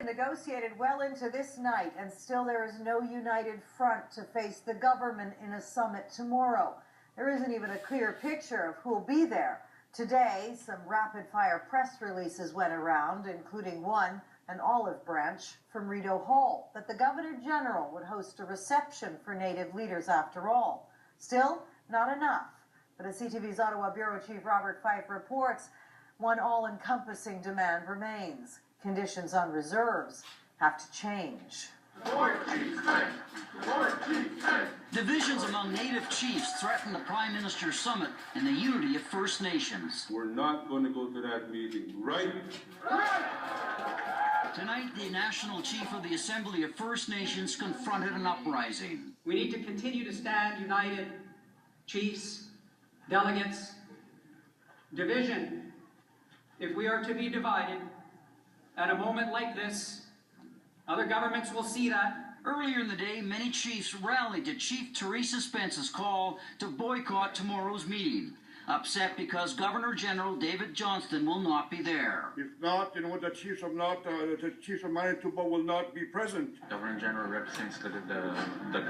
Negotiated well into this night, and still there is no united front to face the government in a summit tomorrow. There isn't even a clear picture of who will be there. Today, some rapid-fire press releases went around, including one, an olive branch from Rideau Hall, that the Governor-General would host a reception for Native leaders after all. Still, not enough. But as CTV's Ottawa Bureau Chief Robert Fife reports, one all-encompassing demand remains. Conditions on reserves have to change. Divisions among Native chiefs threaten the Prime Minister's summit and the unity of First Nations. We're not going to go to that meeting, right? Tonight, the National Chief of the Assembly of First Nations confronted an uprising. We need to continue to stand united, chiefs, delegates. Division, if we are to be divided, at a moment like this, other governments will see that. Earlier in the day, many chiefs rallied to Chief Theresa Spence's call to boycott tomorrow's meeting, upset because Governor-General David Johnston will not be there. If not, the chiefs of Manitoba will not be present. Governor-General represents the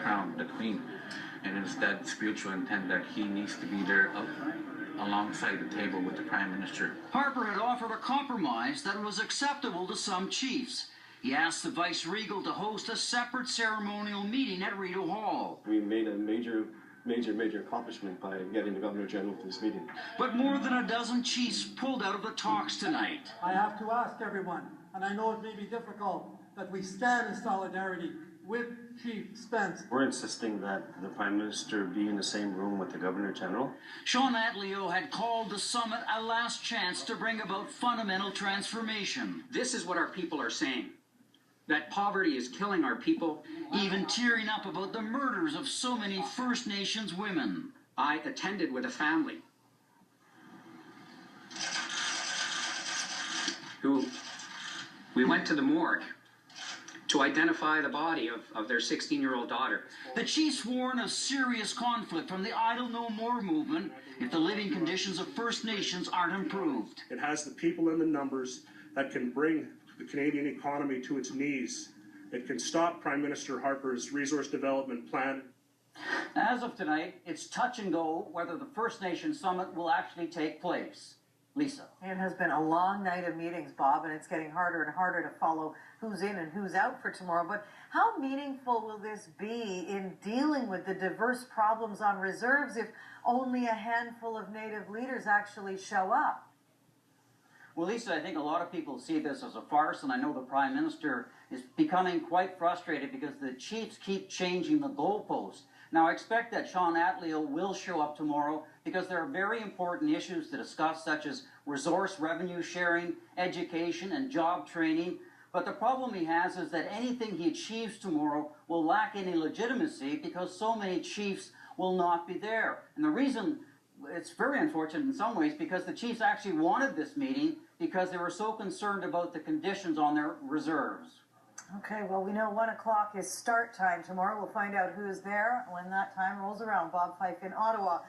crown, the Queen, and it's that spiritual intent that he needs to be there alongside the table with the Prime Minister. Harper had offered a compromise that was acceptable to some chiefs. He asked the Vice-Regal to host a separate ceremonial meeting at Rideau Hall. We made a major accomplishment by getting the Governor-General to this meeting. But more than a dozen chiefs pulled out of the talks tonight. I have to ask everyone, and I know it may be difficult, that we stand in solidarity with Chief Spence. We're insisting that the Prime Minister be in the same room with the Governor-General. Sean Atleo had called the summit a last chance to bring about fundamental transformation. This is what our people are saying, that poverty is killing our people. Even tearing up about the murders of so many First Nations women. I attended with a family who we went to the morgue to identify the body of their 16-year-old daughter. The chiefs warn of serious conflict from the Idle No More movement if the living conditions of First Nations aren't improved. It has the people and the numbers that can bring the Canadian economy to its knees. It can stop Prime Minister Harper's resource development plan. As of tonight, it's touch and go whether the First Nation Summit will actually take place. Lisa. It has been a long night of meetings, Bob, and it's getting harder and harder to follow who's in and who's out for tomorrow. But how meaningful will this be in dealing with the diverse problems on reserves if only a handful of Native leaders actually show up? Well, Lisa, I think a lot of people see this as a farce, and I know the Prime Minister is becoming quite frustrated because the chiefs keep changing the goalposts. Now, I expect that Sean Atleo will show up tomorrow because there are very important issues to discuss, such as resource revenue sharing, education, and job training. But the problem he has is that anything he achieves tomorrow will lack any legitimacy because so many chiefs will not be there. And the reason it's very unfortunate in some ways because the chiefs actually wanted this meeting because they were so concerned about the conditions on their reserves. Okay, well, we know 1 o'clock is start time tomorrow. We'll find out who's there when that time rolls around. Bob Fife in Ottawa.